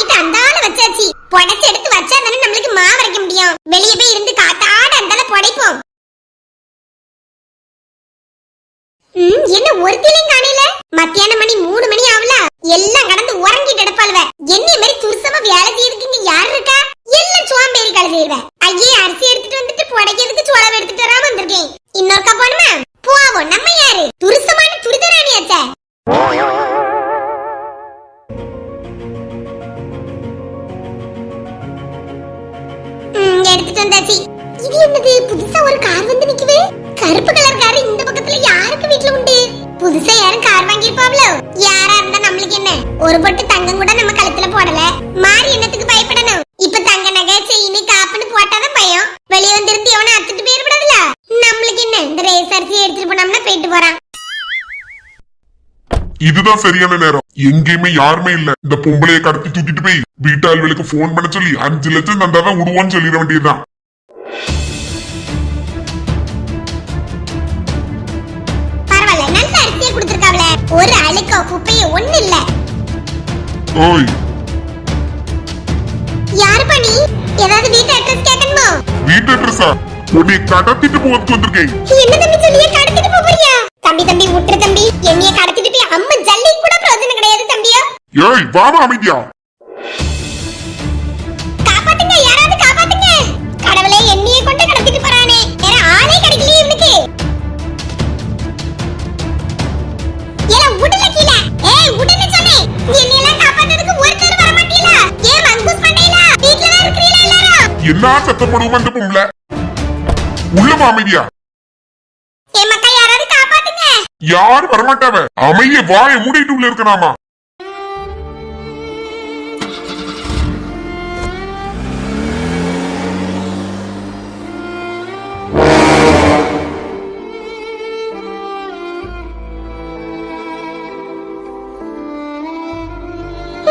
Packet அந்தால வச்சாச்சு. புடைச்சு எடுத்து வச்சா தானே நம்மளுக்கு மாவு அரைக்க முடியும். வெளியே போய் இருந்து காத்தாட அந்தால புடைப்போம். என்ன ஒருத்திலையும் காணல? மத்தியான மணி 3 மணி ஆவல. எல்லாம் கடந்து உறங்கிட்டு எடுப்பாளுவ. என்னைய மாதிரி துருசமா வேலை செய்யறதுக்கு யாரு இருக்கா? எல்லாம் சோம்பேறி கழுதைவ. ஐயே அரிசி எடுத்துட்டு வந்துட்டு புடைக்கிறதுக்கு சோளம் எடுத்துட்டு வராம வந்திருக்கேன். இன்னொருக்கா போணுமா? போவோம். நம்ம யாரு? துருசமான துரிதராணியாச்சே. எடுத்துட்டு வந்தாச்சு. இது என்னது புதுசா ஒரு கார் வந்து நிக்குது? கருப்பு கலர் கார் இந்த பக்கத்துல யாருக்கு வீட்ல உண்டு? புதுசா யாரும் கார் வாங்கிருப்பாங்களோ? யாரா இருந்தா நம்மளுக்கு என்ன? ஒரு பொட்டு தங்கம் கூட நம்ம கழுத்துல போடல. மாறி என்னத்துக்கு பயப்படணும்? இப்ப தங்க நகை செயின் காப்புன்னு போட்டாதான் பயம். வெளியே வந்திருந்து எவனை அத்துட்டு போயிடக்கூடாதுல. நம்மளுக்கு என்ன? இந்த ரேஸ் அரிசி எடுத்துட்டு போனோம்னா போயிட்டு போறான். இதுதான் சரியான நேரம். எங்கேயுமே யாருமே இல்ல. இந்த பொம்பளைய கடத்தி தூக்கிட்டு போய் வீட்டாளுகளுக்கு போன் பண்ண சொல்லி 5 லட்சம் தந்தாதான் விடுவான்னு சொல்லிட வேண்டியதுதான். பரவாயில்ல, நல்ல அரிசியை கொடுத்திருக்காவல. ஒரு அழுக்கோ குப்பையோ ஒண்ணு இல்ல. ஓய், யாரு பண்ணி? ஏதாவது வீட்டு அட்ரஸ் கேட்கணுமோ? வீட்டு அட்ரஸா? உன்னை கடத்திட்டு போறதுக்கு வந்திருக்கேன். என்ன தம்பி சொல்லியே கடத்திட்டு போறியா? தம்பி தம்பி விட்டுரு தம்பி. என்னைய கடத்திட்டு போய் அம்மா ஜல்லி கூட பிரயோஜனம் கிடையாது தம்பியா. ஏய் வாமா அமைதியா. காப்பாத்துங்க, யாராவது காப்பாத்துங்க. கடவுளே, என்னைய கொண்டு கடத்திட்டு போறானே. வேற ஆளே கிடைக்கலையே இவனுக்கு. ஏல உடல கீழ. ஏய் உடனே சொன்னே. என்னையெல்லாம் காப்பாத்துறதுக்கு ஒருத்தர் வர மாட்டீங்களா? ஏன் மங்கூஸ் பண்ணையில வீட்ல தான் இருக்கீங்களா எல்லாரும்? என்ன சத்தம் போடுவோம் அந்த பொம்பளை? உள்ளமா அமைதியா. ஏ மக்கா, யாராவது காப்பாத்துங்க. யார் வரமாட்டாவ. அமைய வாயை மூடிட்டு உள்ள இருக்கனாமா.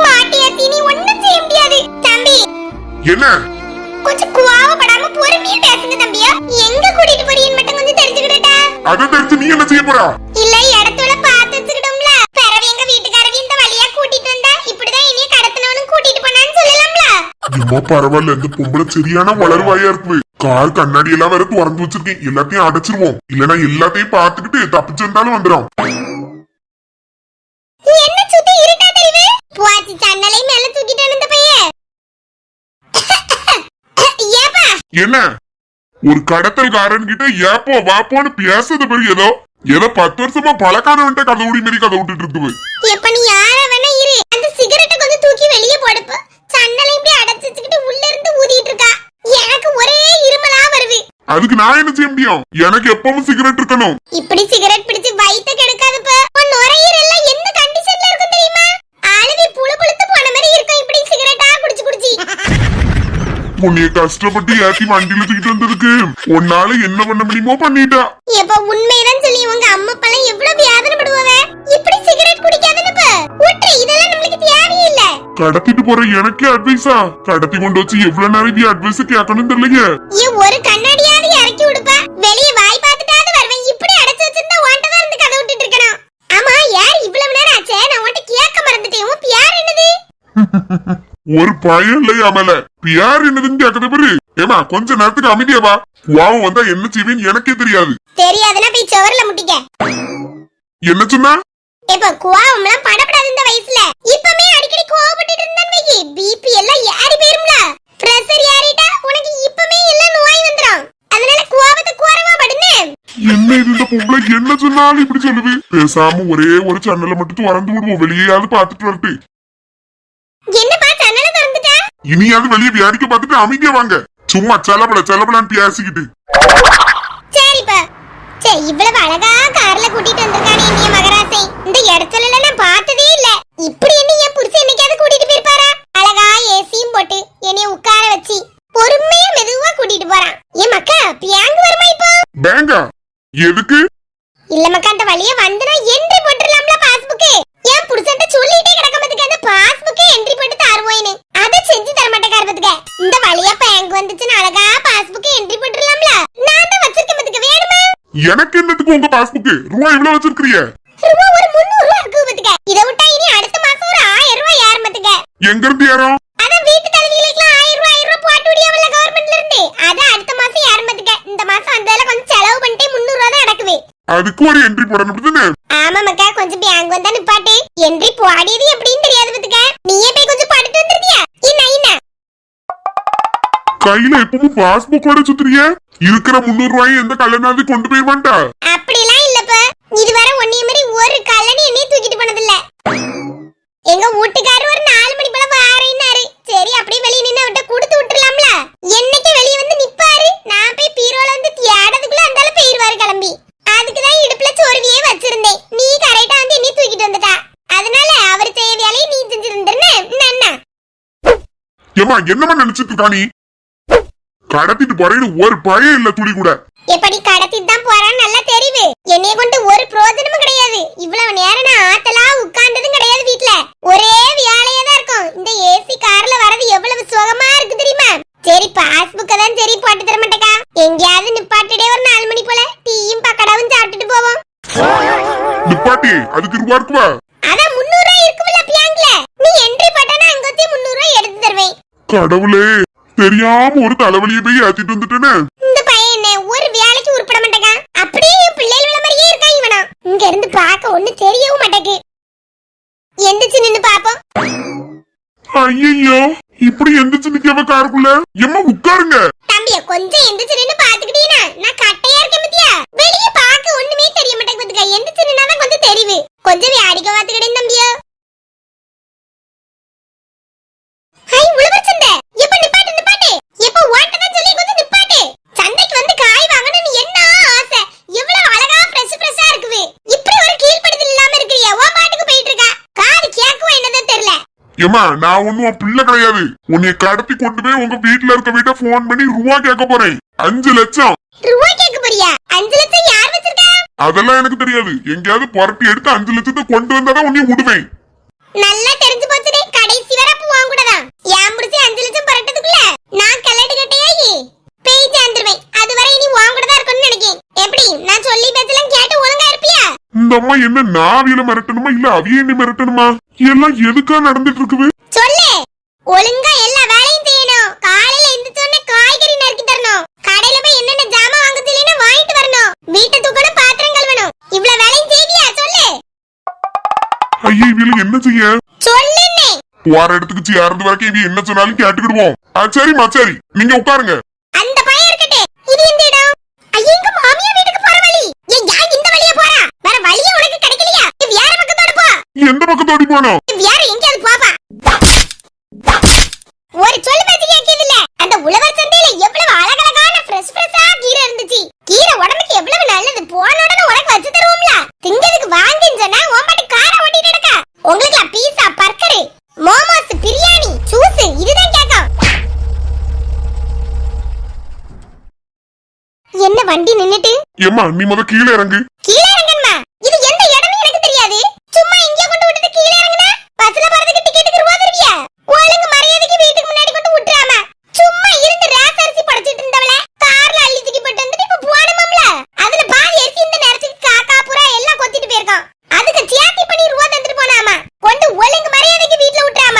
மாட்டியாத்தி, நீ ஒண்ணும் செய்ய முடியாது தம்பி. என்ன? கொஞ்சம் குவாவப்படாம பொறுமையா பேசுங்க தம்பியா. எங்க கூட்டிட்டு போறீன்னு மட்டும் கொஞ்சம் தெரிஞ்சுக்கிட்டா. அதை தெரிஞ்சு நீ என்ன செய்ய போறா? இல்ல, இடத்துல பார்த்து வச்சுக்கிட்டோம்ல. பிறகு எங்க வீட்டுக்காரவி இந்த வழியா கூட்டிட்டு வந்தா இப்படிதான் இனிய கடத்தனவனும் கூட்டிட்டு போனான்னு சொல்லலாம்ல. அம்மா பரவாயில்ல, இந்த பொம்பளை சரியான வளர்வாயா இருக்கு. கார் கண்ணாடி எல்லாம் வேற திறந்து வச்சிருக்கேன். எல்லாத்தையும் அடைச்சிருவோம். இல்லனா எல்லாத்தையும் பார்த்துக்கிட்டு தப்பிச்சு வந்தாலும் வந்துடும். என்ன சுத்தி இருட்டா தெரியுது? புவாச்சி சன்னலை மேல தூக்கிட்டு வந்த பையன். ஏப்பா என்ன? ஒரு கடத்தல்காரன் கிட்ட ஏப்போ வாப்போன்னு பேசுறது பெரிய ஏதோ 10 வருஷமா பழக்கானவன்ட்ட கதை ஊடி மாரி கதை விட்டுட்டு இருக்குது. எப்ப நீ யாரா வேணா இரு. அந்த சிகரெட்டை கொஞ்சம் தூக்கி வெளியே போடுப்ப. சன்னலை இப்படி அடைச்சு வச்சுக்கிட்டு உள்ள இருந்து ஊதிட்டு இருக்கா. எனக்கு ஒரே இருமலா வருது. அதுக்கு நான் என்ன செய்ய முடியும்? எனக்கு எப்பவும் சிகரெட் இருக்கணும். இப்படி சிகரெட் பிடிச்சு வயித்தை கெடுக்காதுப்ப. உன் நுரையீரல் என்ன கண்டிஷன்ல இருக்கும் தெரியுமா? ஆளுவி புழு புழுத்து போன மாதிரி இருக்கும் இப்படி சிகரெட்டா குடிச்சு குடிச்சு. உன்னைய கஷ்டப்பட்டு ஏத்தி வண்டியில தூக்கிட்டு வந்ததுக்கு உன்னால என்ன பண்ண முடியுமோ பண்ணிட்டா. எப்ப உண்மைதான் சொல்லி உங்க அம்மா அப்பெல்லாம் எவ்வளவு வேதனைப்படுவாங்க. இப்படி சிகரெட் குடிக்காதனப்ப ஊற்று. இதெல்லாம் நம்மளுக்கு தேவையில்லை. கடத்திட்டு போற எனக்கே அட்வைஸா? கடத்தி கொண்டு வச்சு எவ்வளவு நேரம் அட்வைஸ் கேட்கணும் தெரியலையே. ஒரு கண்ணாடியாவது இறக்கி விடுப்பா. வெளியே வாய் பார்த்துட்டாவது வருவேன். இப்படி அடைச்சு வச்சிருந்தா ஓண்டதான் இருந்து கதை விட்டுட்டு இருக்கணும். ஆமா, யார் இவ்வளவு நேரம் ஆச்சே? நான் உன்கிட்ட கேட்க மறந்துட்டேன். உன் பேர் என்னது? ஒரு பயம் இல்லையா மேல? யார் என்னதுன்னு கேக்குது பாரு. ஏமா கொஞ்ச நேரத்துக்கு அமைதியா வா. வாவம் வந்தா என்ன செய்வேன்னு எனக்கே தெரியாது. தெரியாதுன்னா போய் சுவர்ல முட்டிக்க. என்ன சொன்னா? இப்ப கோவம்லாம் படப்படாது இந்த வயசுல. இப்பமே அடிக்கடி கோவப்பட்டுட்டு இருந்தான் வைக்கி பிபி எல்லாம் ஏறி போயிரும்ல. பிரஷர் ஏறிட்டா உனக்கு இப்பமே எல்லாம் நோய் வந்துரும். அதனால கோவத்தை குறவா படுனே. என்ன இது இந்த பொம்பளை என்ன சொன்னாலும் இப்படி சொல்லுது? பேசாம ஒரே ஒரு சன்னலை மட்டும் திறந்து விடுவோம். வெளியாவது பாத்துட்டு வரட்டு. என்னப்பா சன்னலை திறந்துட்டா? இனியாவது வெளியே வேடிக்கை பார்த்துட்டு அமைதியா வாங்க. சும்மா செலபலான்னு பேசிக்கிட்டு. சரிப்பா. சரி, இவ்வளவு அழகா கார்ல கூட்டிட்டு வந்திருக்கானே இனிய மகராசை. இந்த இடத்துல எல்லாம் நான் பார்த்ததே இல்ல. இப்படி என்ன என் புருஷன் என்னைக்காவது கூட்டிட்டு போயிருப்பாரா? அழகா ஏசியும் போட்டு என்னைய உட்கார வச்சு பொறுமையா மெதுவா கூட்டிட்டு போறான். ஏன் மக்கா பேங்க் வருமா இப்போ? பேங்கா? எதுக்கு? இல்ல மக்கா, அந்த வழியா வந்தனா என்ட்ரி போட்டுறலாம்ல பாஸ்புக்கு. என் புருஷன்ட்ட சொல்லிட்டே கிடக்கமதுக்கு அந்த பாஸ்புக்கு என்ட்ரி போட்டு தருவோயினு. அத செஞ்சு தர மாட்டேன் கார்பத்துக்கு. இந்த வழியா பேங்க் வந்துச்சுன்னு அழகா பாஸ்புக்கு என்ட்ரி போட்டுறலாம்ல. நான் தான் வச்சிருக்கமதுக்கு வேணுமா? எனக்கு என்னத்துக்கு உங்க பாஸ்புக்கு? ரூபாய் இவ்வளவு வச்சிருக்கீங்க? ரூபாய் ஒரு 300 ரூபாய் இருக்கு பத்துக்க. இத விட்டா இனி அடுத்த மாசம் ஒரு 1000 ரூபாய் ஏறும் பத்துக்க. எங்க இருந்து ஏறோம்? அதான் வீட்டு தலைவிகளுக்குலாம் 1000 ரூபாய் போட்டு விடியாவல கவர்மெண்ட்ல இருந்து. அதான் அடுத்த மாசம் ஏறமதுக்க. இந்த மாசம் வந்ததால கொஞ்சம் செலவு பண்ணிட்டு 300 ரூபாய் தான் அடக்குவே. அதுக்கு ஒரு என்ட்ரி போடணும் தானே? ஆமா மக்கா, கொஞ்சம் பேங்க் வந்தா நிப்பாட்டு. என்ட்ரி போடியது எப்படின்னு தெரியாது பத்துக்க. நீயே போய் கொஞ்சம் படுத்து வந்துருதியா? என்ன கையில எப்பவும் பாஸ்புக்கோட சுத்துறிய? இருக்கிற 300 ரூபாய் எந்த கல்யாணாவது கொண்டு போயிருவான்டா? அப்படிலாம் இல்லப்ப. இதுவரை ஒன்னிய மாதிரி ஒரு கல்லணி என்னைய தூக்கிட்டு போனது இல்ல. எங்க வீட்டுக்காரர் ஒரு 4 மணி போல வாரேன்னாரு. சரி அப்படியே வெளிய நின்னு விட்டு கொடுத்து விட்டுறலாம்ல. என்னைக்கு வெளிய வந்து நிப்பாரு, நான் போய் பீரோல வந்து தேடதுக்குள்ள அந்தால போயிருவாரு கிளம்பி. அதுக்கு தான் இடுப்புல சொருவியே வச்சிருந்தேன். நீ கரெக்ட்டா வந்து என்னைய தூக்கிட்டு வந்துட்டா. அதனால அவர் செய்ய வேலையை நீ செஞ்சிருந்தேன்னு என்ன? ஏமா என்னமா நினைச்சிட்டு இருக்கா நீ? கடத்திட்டு போறேன்னு ஒரு பயம் இல்ல துளி கூட. எப்படி கடத்திட்டு தான் போறான்னு நல்லா தெரியுது. என்னைய கொண்டு ஒரு பிரயோஜனமும் கிடையாது. இவ்வளவு நேரம் நான் ஆத்தலா உட்கார்ந்ததும் கிடையாது வீட்ல. ஒரே வேலையா தான் இருக்கும். இந்த ஏசி கார்ல வரது எவ்வளவு சுகமா இருக்கு தெரியுமா? சரி பாஸ்புக்க தான் சரி போட்டு தர மாட்டேக்கா. எங்கயாவது நிப்பாட்டிடே ஒரு 4 மணி போல டீயும் பக்கடாவும் சாப்பிட்டுட்டு போவோம். நிப்பாட்டி அதுக்கு ரூபா இருக்குவா? அதான் 300 ரூபாய் இருக்குல்ல பேங்க்ல. நீ என்ட்ரி போட்டானா அங்க வச்சு 300 ரூபாய் எடுத்து தருவேன். கடவுளே, தெரியாம ஒரு தலைவலியை போய் ஏத்திட்டு வந்துட்டேனே. இந்த பையன் என்ன ஒரு வேலைக்கு உருப்பட மாட்டேங்க. அப்படியே என் பிள்ளைகள மாதிரியே இருக்கான் இவனா. இங்க இருந்து பார்க்க ஒண்ணு தெரியவும் மாட்டேங்குது. எந்திரிச்சு நின்னு பாப்போம். ஐயோ, இப்படி எந்திரிச்சு நிக்கவ காருக்குள்ள? எம்மா உட்காருங்க. தம்பிய கொஞ்சம் எந்திரிச்சு நின்னு பாத்துக்கிட்டீனா நான் கட்டையா இருக்கேன் பத்தியா? வெளிய பார்க்க ஒண்ணுமே தெரிய மாட்டேங்குதுங்க. எந்திரிச்சு நின்னாதான் கொஞ்சம் தெரியுது. கொஞ்சம் வேடிக்க பாத்துக்கிட்டேன் தம்பியா. ஹை உழவர் சந்தை. எப்ப நிப்பாட்டு நிப்பாட்டு. எப்ப ஓட்டதான் சொல்லி கொஞ்சம் நிப்பாட்டு. சந்தைக்கு வந்து காய் வாங்கணும்னு என்ன ஆசை. எவ்வளவு அழகா ஃப்ரெஷ்ஷா இருக்குது. இப்படி ஒரு கீழ்ப்படுதல் இல்லாம இருக்கறியா? ஓ பாட்டுக்கு போயிட்டு இருக்கா. காது கேக்குவா என்னதே தெரியல. ஏமா நான் ஒண்ணும் பிள்ளை கிடையாது. உன்னை கடத்தி கொண்டு போய் உங்க வீட்டுல இருக்க வீட்டை போன் பண்ணி ரூபா கேட்க போறேன். 5 லட்சம் ரூபா கேட்க போறியா? 5 லட்சம் யார் வச்சிருக்கா? அதெல்லாம் எனக்கு தெரியாது. எங்கயாவது புரட்டி எடுத்து 5 லட்சத்தை கொண்டு வந்தாதான் உன்னை விடுவேன். நல்லா தெரிஞ்சு போச்சுடே. கடைசி வரை அப்ப வாங்க கூடதான். ஏன் புடிச்சு 5 லட்சம் பரட்டதுக்குள்ள நான் கல்லடி கட்டையாயி பேய் சேர்ந்துருவேன். அதுவரை இனி வாங்க கூடதான் இருக்கும்னு நினைக்கிறேன். எப்படி நான் சொல்லி பேச்சலாம் கேட்டு ஒழுங்கா இருப்பியா? இந்த அம்மா என்ன நாவியில மிரட்டணுமா இல்ல அவிய என்ன மிரட்டணுமா? எல்லாம் எதுக்கா நடந்துட்டு இருக்குது? சொல்லு. ஒழுங்கா எல்லா வேலையும் செய்யணும். காலையில எந்திரிச்சோனே காய்கறி நறுக்கி தரணும். கடையில போய் என்னென்ன ஜாமான் வாங்க தெரியலனா வாங்கிட்டு வரணும். வீட்டை தூக்கணும், பாத்திரம் கழுவணும். இவ்வளவு வேலையும் செய்வியா? சொல்லு. ஐயே, இவள என்ன செய்ய? சொல்லுன்னே. போற இடத்துக்கு சேர்ந்து வரைக்கும் இவ என்ன சொன்னாலும் கேட்டுக்கிடுவோம். சரிம்மா சரி, நீங்க உட்காருங்க. அந்த பையன் இருக்கட்டே. இது எந்த இடம்? ஐயா, எங்க மாமியார் வீட்டுக்கு போற வழி. ஏன் யார் இந்த வழியா போறா? வேற வழியே உனக்கு கிடைக்கலையா? வேற பக்கத்தோட போ. எந்த பக்கத்தோடி போனோம்? வேற எங்கயாவது போப்பா. ஒரு சொல்லு பேச்சு கேட்கிறது இல்ல. அந்த உழவர் சந்தையில எவ்வளவு அழகழகான ஃப்ரெஷ்ஷா கீரை இருந்துச்சு. கீரை உடம்புக்கு எவ்வளவு நல்லது. போன உடனே உனக்கு வச்சு தருவோம்ல. திங்கிறதுக்கு வாங்கின்னு சொன்னா ஓம்பாட்டு காரை ஓட்டிட்டு நடக்க. உங்களுக்கு பீஸா, பர்கர், மோமோஸ், பிரியாணி, ஜூஸ் இதுதான் கேட்கும். என்ன வண்டி நின்னுட்டு? ஏம்மா நீ முத கீழே இறங்கு. கீழே இறங்கணுமா? இது எந்த இடம்னு எனக்கு தெரியாது. சும்மா இங்கே கொண்டு விட்டுட்டு கீழே இறங்குனா பஸ்ல போறதுக்கு டிக்கெட்டுக்கு ரூபா தருவியா? ஒழுங்கு மரியாதைக்கு வீட்டுக்கு முன்னாடி கொண்டு விட்டுறாம. சும்மா இருந்து ரேஸ் அரிசி படைச்சிட்டு இருந்தவள கார்ல அள்ளி தூக்கி போட்டு வந்துட்டு இப்ப போனமாம்ல. அதுல பாதி அரிசி இந்த நேரத்துக்கு காக்கா புறா எல்லாம் கொத்திட்டு போயிருக்கான். அதுக்கு சேத்தி பண்ணி ரூபா தந்துட்டு போனாமா. கொண்டு ஒழுங்கு மரியாதைக்கு வீட்டுல விட்டுறாம.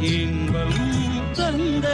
இன்பம் தந்த